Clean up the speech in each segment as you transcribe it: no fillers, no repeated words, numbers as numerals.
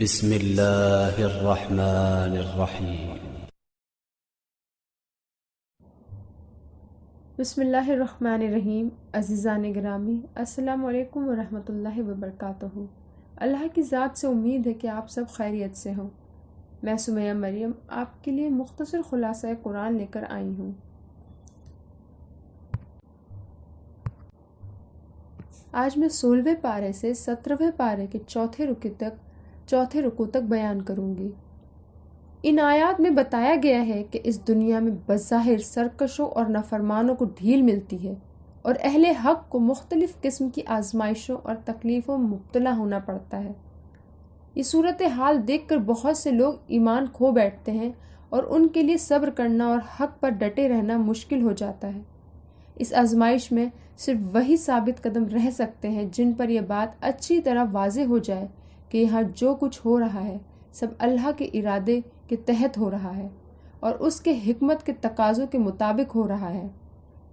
بسم اللہ الرحمن الرحیم۔ بسم اللہ الرحمن الرحیم۔ عزیزان گرامی، السلام علیکم ورحمۃ اللہ وبرکاتہ۔ اللہ کی ذات سے امید ہے کہ آپ سب خیریت سے ہوں۔ میں سمیہ مریم آپ کے لیے مختصر خلاصہ قرآن لے کر آئی ہوں۔ آج میں 16ویں پارے سے 17ویں پارے کے چوتھے رکوع تک بیان کروں گی۔ ان آیات میں بتایا گیا ہے کہ اس دنیا میں بظاہر سرکشوں اور نافرمانوں کو ڈھیل ملتی ہے اور اہل حق کو مختلف قسم کی آزمائشوں اور تکلیفوں میں مبتلا ہونا پڑتا ہے۔ یہ صورتحال دیکھ کر بہت سے لوگ ایمان کھو بیٹھتے ہیں اور ان کے لیے صبر کرنا اور حق پر ڈٹے رہنا مشکل ہو جاتا ہے۔ اس آزمائش میں صرف وہی ثابت قدم رہ سکتے ہیں جن پر یہ بات اچھی طرح واضح ہو جائے کہ یہاں جو کچھ ہو رہا ہے سب اللہ کے ارادے کے تحت ہو رہا ہے اور اس کے حکمت کے تقاضوں کے مطابق ہو رہا ہے۔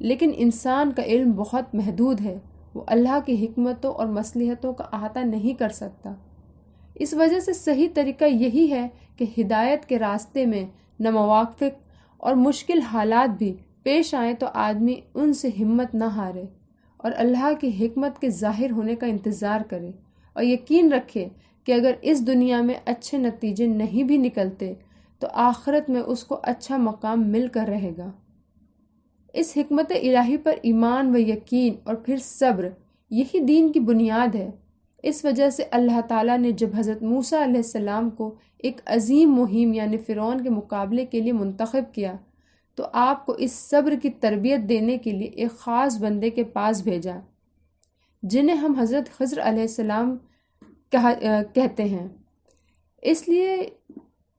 لیکن انسان کا علم بہت محدود ہے، وہ اللہ کی حکمتوں اور مصلحتوں کا احاطہ نہیں کر سکتا۔ اس وجہ سے صحیح طریقہ یہی ہے کہ ہدایت کے راستے میں ناموافق اور مشکل حالات بھی پیش آئیں تو آدمی ان سے ہمت نہ ہارے اور اللہ کی حکمت کے ظاہر ہونے کا انتظار کرے اور یقین رکھے کہ اگر اس دنیا میں اچھے نتیجے نہیں بھی نکلتے تو آخرت میں اس کو اچھا مقام مل کر رہے گا۔ اس حکمت الہی پر ایمان و یقین اور پھر صبر، یہی دین کی بنیاد ہے۔ اس وجہ سے اللہ تعالیٰ نے جب حضرت موسیٰ علیہ السلام کو ایک عظیم مہم یعنی فرعون کے مقابلے کے لیے منتخب کیا تو آپ کو اس صبر کی تربیت دینے کے لیے ایک خاص بندے کے پاس بھیجا، جنہیں ہم حضرت خضر علیہ السلام کہتے ہیں، اس لیے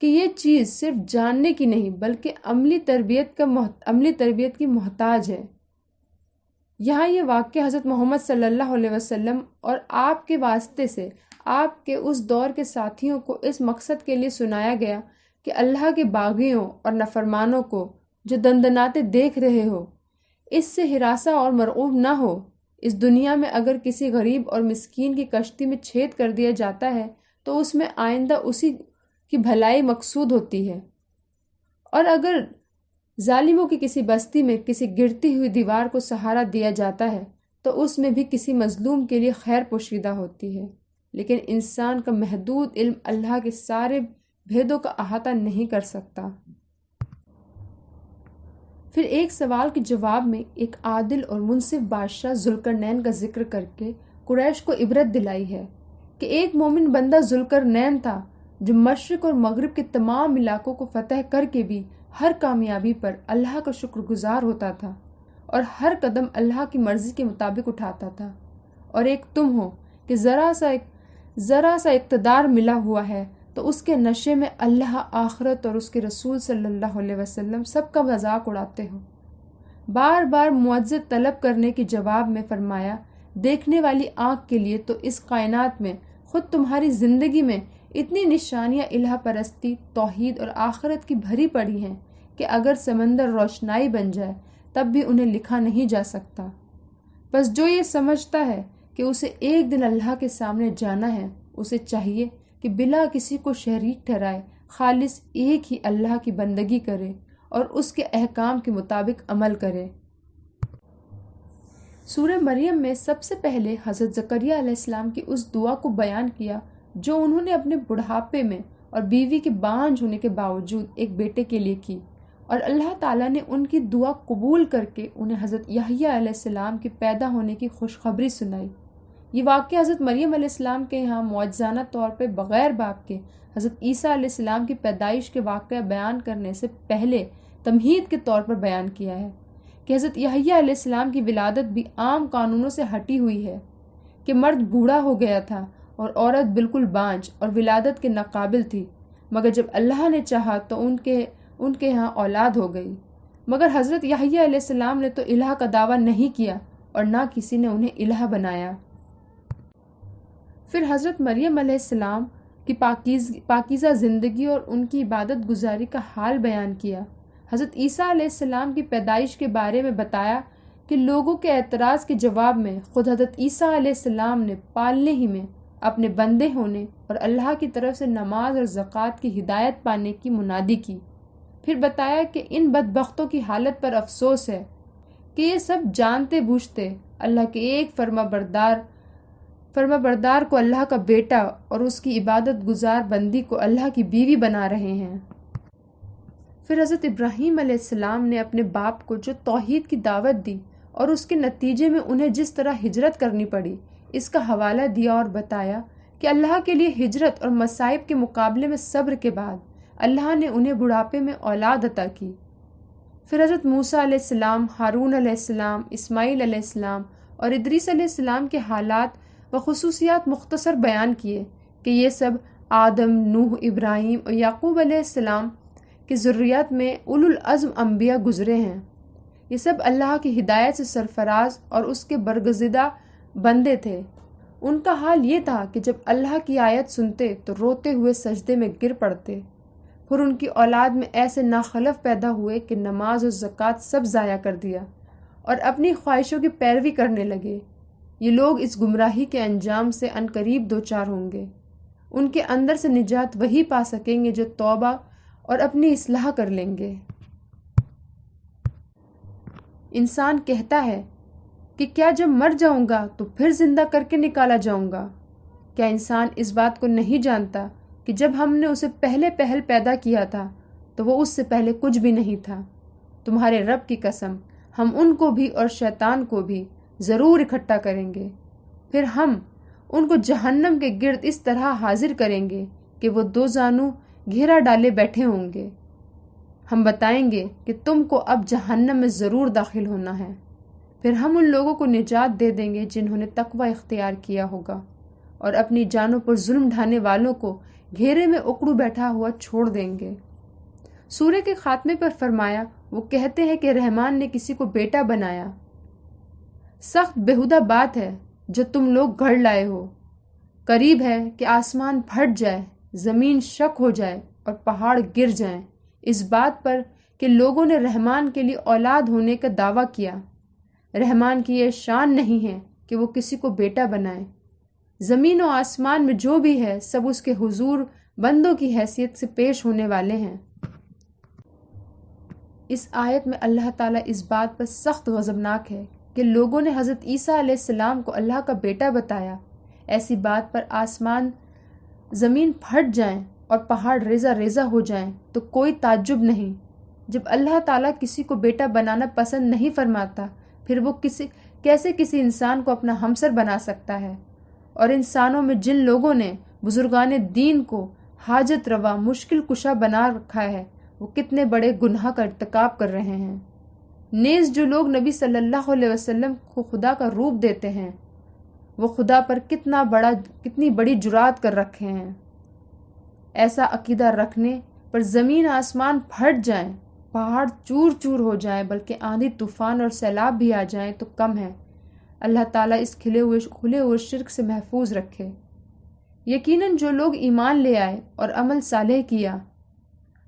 کہ یہ چیز صرف جاننے کی نہیں بلکہ عملی تربیت کی محتاج ہے۔ یہاں یہ واقعہ حضرت محمد صلی اللہ علیہ وسلم اور آپ کے واسطے سے آپ کے اس دور کے ساتھیوں کو اس مقصد کے لیے سنایا گیا کہ اللہ کے باغیوں اور نافرمانوں کو جو دندناتے دیکھ رہے ہو، اس سے ہراساں اور مرعوب نہ ہو۔ اس دنیا میں اگر کسی غریب اور مسکین کی کشتی میں چھید کر دیا جاتا ہے تو اس میں آئندہ اسی کی بھلائی مقصود ہوتی ہے، اور اگر ظالموں کی کسی بستی میں کسی گرتی ہوئی دیوار کو سہارا دیا جاتا ہے تو اس میں بھی کسی مظلوم کے لیے خیر پوشیدہ ہوتی ہے۔ لیکن انسان کا محدود علم اللہ کے سارے بھیدوں کا احاطہ نہیں کر سکتا۔ پھر ایک سوال کے جواب میں ایک عادل اور منصف بادشاہ ذوالقرنین کا ذکر کر کے قریش کو عبرت دلائی ہے کہ ایک مومن بندہ ذوالقرنین تھا جو مشرق اور مغرب کے تمام علاقوں کو فتح کر کے بھی ہر کامیابی پر اللہ کا شکر گزار ہوتا تھا اور ہر قدم اللہ کی مرضی کے مطابق اٹھاتا تھا۔ اور ایک تم ہو کہ ذرا سا اقتدار ملا ہوا ہے تو اس کے نشے میں اللہ، آخرت اور اس کے رسول صلی اللہ علیہ وسلم سب کا مذاق اڑاتے ہو۔ بار بار معزت طلب کرنے کے جواب میں فرمایا، دیکھنے والی آنکھ کے لیے تو اس کائنات میں خود تمہاری زندگی میں اتنی نشانیاں الہ پرستی، توحید اور آخرت کی بھری پڑی ہیں کہ اگر سمندر روشنائی بن جائے تب بھی انہیں لکھا نہیں جا سکتا۔ بس جو یہ سمجھتا ہے کہ اسے ایک دن اللہ کے سامنے جانا ہے، اسے چاہیے کہ بلا کسی کو شریک ٹھہرائے خالص ایک ہی اللہ کی بندگی کرے اور اس کے احکام کے مطابق عمل کرے۔ سورہ مریم میں سب سے پہلے حضرت زکریا علیہ السلام کی اس دعا کو بیان کیا جو انہوں نے اپنے بڑھاپے میں اور بیوی کے بانجھ ہونے کے باوجود ایک بیٹے کے لیے کی، اور اللہ تعالیٰ نے ان کی دعا قبول کر کے انہیں حضرت یحییٰ علیہ السلام کے پیدا ہونے کی خوشخبری سنائی۔ یہ واقعہ حضرت مریم علیہ السلام کے یہاں معجزانہ طور پہ بغیر باپ کے حضرت عیسیٰ علیہ السلام کی پیدائش کے واقعہ بیان کرنے سے پہلے تمہید کے طور پر بیان کیا ہے کہ حضرت یحییٰ علیہ السلام کی ولادت بھی عام قانونوں سے ہٹی ہوئی ہے کہ مرد بوڑھا ہو گیا تھا اور عورت بالکل بانجھ اور ولادت کے ناقابل تھی، مگر جب اللہ نے چاہا تو ان کے یہاں اولاد ہو گئی۔ مگر حضرت یحییٰ علیہ السلام نے تو الہ کا دعویٰ نہیں کیا اور نہ کسی نے انہیں الہ بنایا۔ پھر حضرت مریم علیہ السلام کی پاکیزہ زندگی اور ان کی عبادت گزاری کا حال بیان کیا۔ حضرت عیسیٰ علیہ السلام کی پیدائش کے بارے میں بتایا کہ لوگوں کے اعتراض کے جواب میں خود حضرت عیسیٰ علیہ السلام نے پالنے ہی میں اپنے بندے ہونے اور اللہ کی طرف سے نماز اور زکوٰۃ کی ہدایت پانے کی منادی کی۔ پھر بتایا کہ ان بدبختوں کی حالت پر افسوس ہے کہ یہ سب جانتے بوجھتے اللہ کے ایک فرما بردار کو اللہ کا بیٹا اور اس کی عبادت گزار بندی کو اللہ کی بیوی بنا رہے ہیں۔ پھر حضرت ابراہیم علیہ السلام نے اپنے باپ کو جو توحید کی دعوت دی اور اس کے نتیجے میں انہیں جس طرح ہجرت کرنی پڑی اس کا حوالہ دیا اور بتایا کہ اللہ کے لیے ہجرت اور مصائب کے مقابلے میں صبر کے بعد اللہ نے انہیں بڑھاپے میں اولاد عطا کی۔ پھر حضرت موسیٰ علیہ السلام، ہارون علیہ السلام، اسماعیل علیہ السلام اور ادریس علیہ السلام کے حالات و خصوصیات مختصر بیان کیے کہ یہ سب آدم، نوح، ابراہیم اور یعقوب علیہ السلام کی ذریات میں اولو العزم انبیاء گزرے ہیں۔ یہ سب اللہ کی ہدایت سے سرفراز اور اس کے برگزیدہ بندے تھے۔ ان کا حال یہ تھا کہ جب اللہ کی آیت سنتے تو روتے ہوئے سجدے میں گر پڑتے۔ پھر ان کی اولاد میں ایسے ناخلف پیدا ہوئے کہ نماز اور زکوٰۃ سب ضائع کر دیا اور اپنی خواہشوں کی پیروی کرنے لگے۔ یہ لوگ اس گمراہی کے انجام سے عنقریب دوچار ہوں گے۔ ان کے اندر سے نجات وہی پا سکیں گے جو توبہ اور اپنی اصلاح کر لیں گے۔ انسان کہتا ہے کہ کیا جب مر جاؤں گا تو پھر زندہ کر کے نکالا جاؤں گا؟ کیا انسان اس بات کو نہیں جانتا کہ جب ہم نے اسے پہل پیدا کیا تھا تو وہ اس سے پہلے کچھ بھی نہیں تھا؟ تمہارے رب کی قسم، ہم ان کو بھی اور شیطان کو بھی ضرور اکٹھا کریں گے۔ پھر ہم ان کو جہنم کے گرد اس طرح حاضر کریں گے کہ وہ دو زانو گھیرا ڈالے بیٹھے ہوں گے۔ ہم بتائیں گے کہ تم کو اب جہنم میں ضرور داخل ہونا ہے۔ پھر ہم ان لوگوں کو نجات دے دیں گے جنہوں نے تقوی اختیار کیا ہوگا، اور اپنی جانوں پر ظلم ڈھانے والوں کو گھیرے میں اکڑو بیٹھا ہوا چھوڑ دیں گے۔ سورہ کے خاتمے پر فرمایا، وہ کہتے ہیں کہ رحمان نے کسی کو بیٹا بنایا۔ سخت بےہودہ بات ہے جو تم لوگ گھڑ لائے ہو۔ قریب ہے کہ آسمان پھٹ جائے، زمین شک ہو جائے اور پہاڑ گر جائیں اس بات پر کہ لوگوں نے رحمان کے لیے اولاد ہونے کا دعویٰ کیا۔ رحمان کی یہ شان نہیں ہے کہ وہ کسی کو بیٹا بنائے۔ زمین و آسمان میں جو بھی ہے سب اس کے حضور بندوں کی حیثیت سے پیش ہونے والے ہیں۔ اس آیت میں اللہ تعالیٰ اس بات پر سخت غضبناک ہے کہ لوگوں نے حضرت عیسیٰ علیہ السلام کو اللہ کا بیٹا بتایا۔ ایسی بات پر آسمان زمین پھٹ جائیں اور پہاڑ ریزہ ریزہ ہو جائیں تو کوئی تعجب نہیں۔ جب اللہ تعالیٰ کسی کو بیٹا بنانا پسند نہیں فرماتا پھر وہ کیسے کسی انسان کو اپنا ہمسر بنا سکتا ہے؟ اور انسانوں میں جن لوگوں نے بزرگان دین کو حاجت روا مشکل کشا بنا رکھا ہے وہ کتنے بڑے گناہ کا ارتکاب کر رہے ہیں۔ نیز جو لوگ نبی صلی اللہ علیہ وسلم کو خدا کا روپ دیتے ہیں وہ خدا پر کتنی بڑی جرات کر رکھے ہیں۔ ایسا عقیدہ رکھنے پر زمین آسمان پھٹ جائیں، پہاڑ چور چور ہو جائیں، بلکہ آندھی طوفان اور سیلاب بھی آ جائیں تو کم ہے۔ اللہ تعالیٰ اس کھلے ہوئے شرک سے محفوظ رکھے۔ یقیناً جو لوگ ایمان لے آئے اور عمل صالح کیا،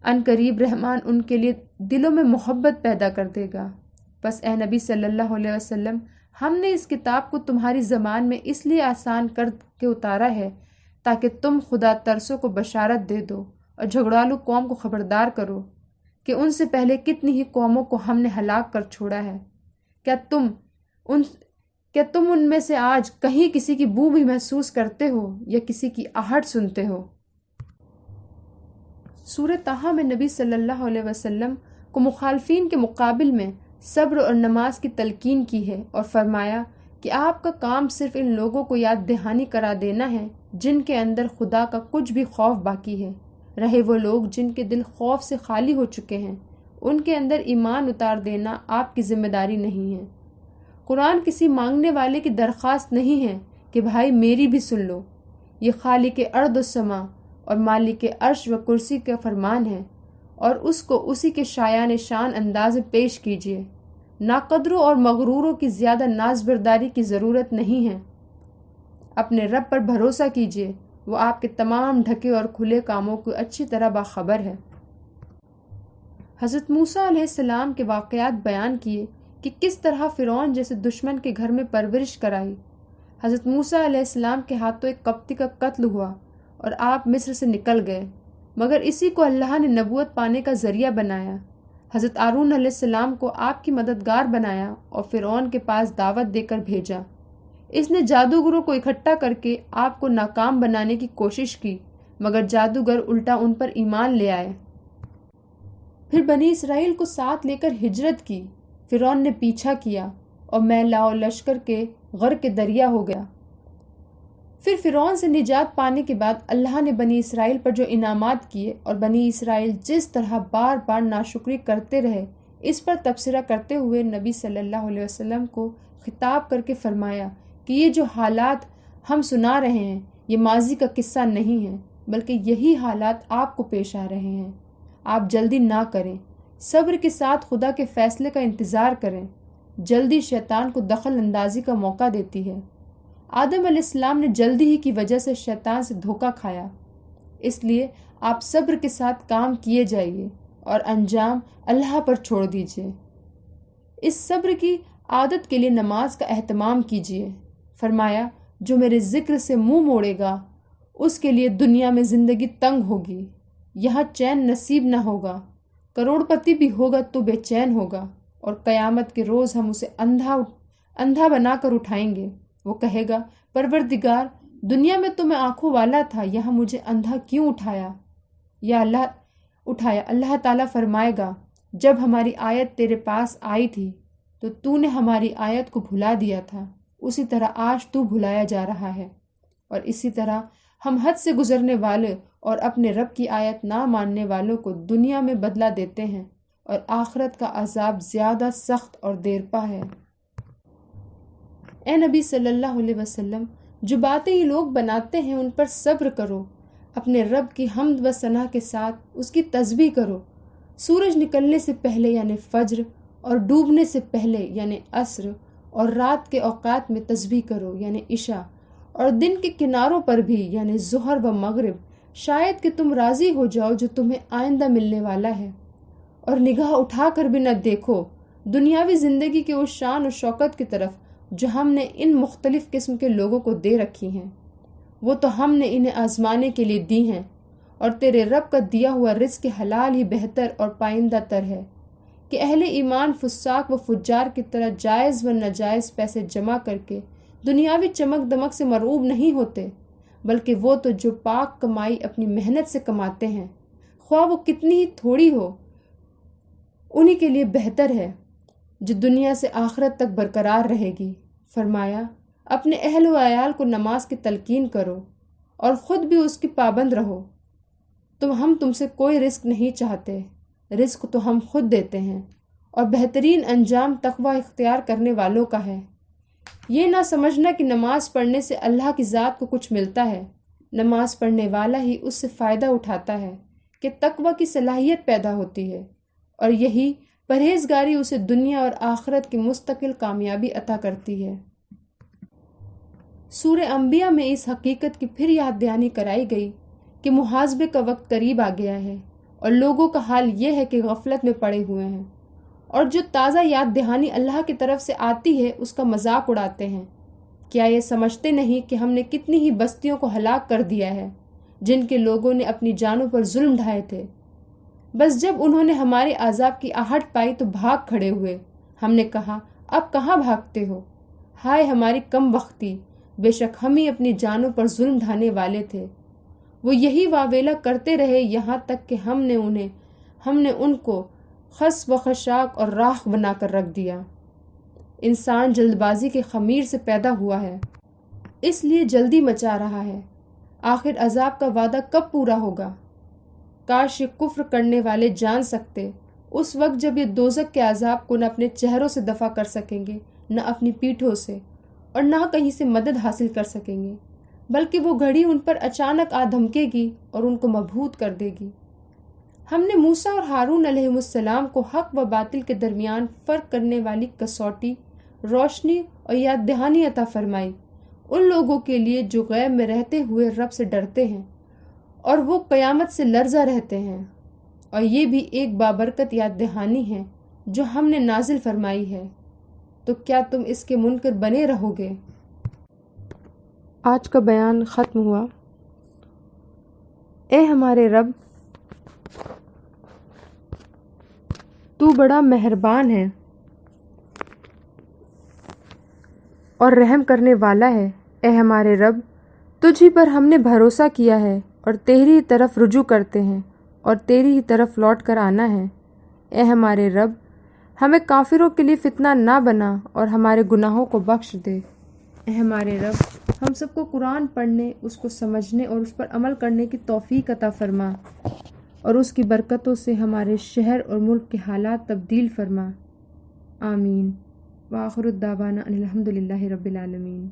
ان قریب رحمان ان کے لیے دلوں میں محبت پیدا کر دے گا۔ بس اے نبی صلی اللہ علیہ وسلم، ہم نے اس کتاب کو تمہاری زبان میں اس لیے آسان کر کے اتارا ہے تاکہ تم خدا ترسوں کو بشارت دے دو اور جھگڑالو قوم کو خبردار کرو کہ ان سے پہلے کتنی ہی قوموں کو ہم نے ہلاک کر چھوڑا ہے۔ کیا تم ان میں سے آج کہیں کسی کی بو بھی محسوس کرتے ہو یا کسی کی آہٹ سنتے ہو؟ سورہ طٰہٰ میں نبی صلی اللہ علیہ وسلم کو مخالفین کے مقابل میں صبر اور نماز کی تلقین کی ہے اور فرمایا کہ آپ کا کام صرف ان لوگوں کو یاد دہانی کرا دینا ہے جن کے اندر خدا کا کچھ بھی خوف باقی ہے۔ رہے وہ لوگ جن کے دل خوف سے خالی ہو چکے ہیں، ان کے اندر ایمان اتار دینا آپ کی ذمہ داری نہیں ہے۔ قرآن کسی مانگنے والے کی درخواست نہیں ہے کہ بھائی میری بھی سن لو۔ یہ خالق ارض و سما اور مالک عرش و کرسی کا فرمان ہے، اور اس کو اسی کے شایان شان انداز میں پیش کیجیے۔ ناقدروں اور مغروروں کی زیادہ ناز برداری کی ضرورت نہیں ہے۔ اپنے رب پر بھروسہ کیجیے، وہ آپ کے تمام ڈھکے اور کھلے کاموں کو اچھی طرح باخبر ہے۔ حضرت موسیٰ علیہ السلام کے واقعات بیان کیے کہ کس طرح فرعون جیسے دشمن کے گھر میں پرورش کرائی۔ حضرت موسیٰ علیہ السلام کے ہاتھوں ایک قبطی کا قتل ہوا اور آپ مصر سے نکل گئے، مگر اسی کو اللہ نے نبوت پانے کا ذریعہ بنایا۔ حضرت ہارون علیہ السلام کو آپ کی مددگار بنایا اور فرعون کے پاس دعوت دے کر بھیجا۔ اس نے جادوگروں کو اکٹھا کر کے آپ کو ناکام بنانے کی کوشش کی، مگر جادوگر الٹا ان پر ایمان لے آئے۔ پھر بنی اسرائیل کو ساتھ لے کر ہجرت کی۔ فرعون نے پیچھا کیا اور میں لاؤ لشکر کے غرق کے دریا ہو گیا۔ پھر فرعون سے نجات پانے کے بعد اللہ نے بنی اسرائیل پر جو انعامات کیے اور بنی اسرائیل جس طرح بار بار ناشکری کرتے رہے، اس پر تبصرہ کرتے ہوئے نبی صلی اللہ علیہ وسلم کو خطاب کر کے فرمایا کہ یہ جو حالات ہم سنا رہے ہیں یہ ماضی کا قصہ نہیں ہے، بلکہ یہی حالات آپ کو پیش آ رہے ہیں۔ آپ جلدی نہ کریں، صبر کے ساتھ خدا کے فیصلے کا انتظار کریں۔ جلدی شیطان کو دخل اندازی کا موقع دیتی ہے۔ آدم علیہ السلام نے جلدی ہی کی وجہ سے شیطان سے دھوکہ کھایا، اس لیے آپ صبر کے ساتھ کام کیے جائیے اور انجام اللہ پر چھوڑ دیجیے۔ اس صبر کی عادت کے لیے نماز کا اہتمام کیجیے۔ فرمایا جو میرے ذکر سے منہ موڑے گا اس کے لیے دنیا میں زندگی تنگ ہوگی، یہاں چین نصیب نہ ہوگا، کروڑ پتی بھی ہوگا تو بے چین ہوگا، اور قیامت کے روز ہم اسے اندھا بنا کر اٹھائیں گے۔ وہ کہے گا پروردگار، دنیا میں تو میں آنکھوں والا تھا، یہاں مجھے اندھا کیوں اٹھایا؟ اللہ تعالیٰ فرمائے گا جب ہماری آیت تیرے پاس آئی تھی تو تو نے ہماری آیت کو بھلا دیا تھا، اسی طرح آج تو بھلایا جا رہا ہے۔ اور اسی طرح ہم حد سے گزرنے والے اور اپنے رب کی آیت نہ ماننے والوں کو دنیا میں بدلہ دیتے ہیں، اور آخرت کا عذاب زیادہ سخت اور دیرپا ہے۔ اے نبی صلی اللہ علیہ وسلم، جو باتیں یہ لوگ بناتے ہیں ان پر صبر کرو، اپنے رب کی حمد و ثنا کے ساتھ اس کی تسبیح کرو۔ سورج نکلنے سے پہلے یعنی فجر، اور ڈوبنے سے پہلے یعنی عصر، اور رات کے اوقات میں تسبیح کرو یعنی عشاء، اور دن کے کناروں پر بھی یعنی ظہر و مغرب، شاید کہ تم راضی ہو جاؤ جو تمہیں آئندہ ملنے والا ہے، اور نگاہ اٹھا کر بھی نہ دیکھو دنیاوی زندگی کے اس شان و شوکت کی طرف جو ہم نے ان مختلف قسم کے لوگوں کو دے رکھی ہیں۔ وہ تو ہم نے انہیں آزمانے کے لیے دی ہیں، اور تیرے رب کا دیا ہوا رزق حلال ہی بہتر اور پائندہ تر ہے کہ اہل ایمان فساق و فجار کی طرح جائز و ناجائز پیسے جمع کر کے دنیاوی چمک دمک سے مرعوب نہیں ہوتے، بلکہ وہ تو جو پاک کمائی اپنی محنت سے کماتے ہیں، خواہ وہ کتنی ہی تھوڑی ہو، انہی کے لیے بہتر ہے جو دنیا سے آخرت تک برقرار رہے گی۔ فرمایا اپنے اہل و عیال کو نماز کی تلقین کرو اور خود بھی اس کی پابند رہو۔ ہم تم سے کوئی رزق نہیں چاہتے، رزق تو ہم خود دیتے ہیں، اور بہترین انجام تقوی اختیار کرنے والوں کا ہے۔ یہ نہ سمجھنا کہ نماز پڑھنے سے اللہ کی ذات کو کچھ ملتا ہے، نماز پڑھنے والا ہی اس سے فائدہ اٹھاتا ہے کہ تقوی کی صلاحیت پیدا ہوتی ہے، اور یہی پرہیزگاری اسے دنیا اور آخرت کی مستقل کامیابی عطا کرتی ہے۔ سورہ انبیاء میں اس حقیقت کی پھر یاد دہانی کرائی گئی کہ محاسبے کا وقت قریب آ گیا ہے، اور لوگوں کا حال یہ ہے کہ غفلت میں پڑے ہوئے ہیں، اور جو تازہ یاد دہانی اللہ کی طرف سے آتی ہے اس کا مذاق اڑاتے ہیں۔ کیا یہ سمجھتے نہیں کہ ہم نے کتنی ہی بستیوں کو ہلاک کر دیا ہے جن کے لوگوں نے اپنی جانوں پر ظلم ڈھائے تھے؟ بس جب انہوں نے ہمارے عذاب کی آہٹ پائی تو بھاگ کھڑے ہوئے۔ ہم نے کہا اب کہاں بھاگتے ہو؟ ہائے ہماری کم وقتی، بے شک ہم ہی اپنی جانوں پر ظلم ڈھانے والے تھے۔ وہ یہی واویلا کرتے رہے یہاں تک کہ ہم نے ان کو خس و خشاک اور راکھ بنا کر رکھ دیا۔ انسان جلد بازی کے خمیر سے پیدا ہوا ہے، اس لیے جلدی مچا رہا ہے۔ آخر عذاب کا وعدہ کب پورا ہوگا؟ کاش یہ کفر کرنے والے جان سکتے، اس وقت جب یہ دوزخ کے عذاب کو نہ اپنے چہروں سے دفع کر سکیں گے، نہ اپنی پیٹھوں سے، اور نہ کہیں سے مدد حاصل کر سکیں گے، بلکہ وہ گھڑی ان پر اچانک آ دھمکے گی اور ان کو مبہوت کر دے گی۔ ہم نے موسیٰ اور ہارون علیہ السلام کو حق و باطل کے درمیان فرق کرنے والی کسوٹی، روشنی اور یاد دہانی عطا فرمائی ان لوگوں کے لیے جو غیب میں رہتے ہوئے رب سے ڈرتے ہیں اور وہ قیامت سے لرزہ رہتے ہیں، اور یہ بھی ایک بابرکت یاد دہانی ہے جو ہم نے نازل فرمائی ہے۔ تو کیا تم اس کے منکر بنے رہو گے؟ آج کا بیان ختم ہوا۔ اے ہمارے رب، تو بڑا مہربان ہے اور رحم کرنے والا ہے۔ اے ہمارے رب، تجھ ہی پر ہم نے بھروسہ کیا ہے اور تیری ہی طرف رجوع کرتے ہیں اور تیری ہی طرف لوٹ کر آنا ہے۔ اے ہمارے رب، ہمیں کافروں کے لیے فتنہ نہ بنا اور ہمارے گناہوں کو بخش دے۔ اے ہمارے رب، ہم سب کو قرآن پڑھنے، اس کو سمجھنے اور اس پر عمل کرنے کی توفیق عطا فرما اور اس کی برکتوں سے ہمارے شہر اور ملک کے حالات تبدیل فرما۔ آمین۔ وآخر الدعوانا ان الحمد للہ رب العالمین۔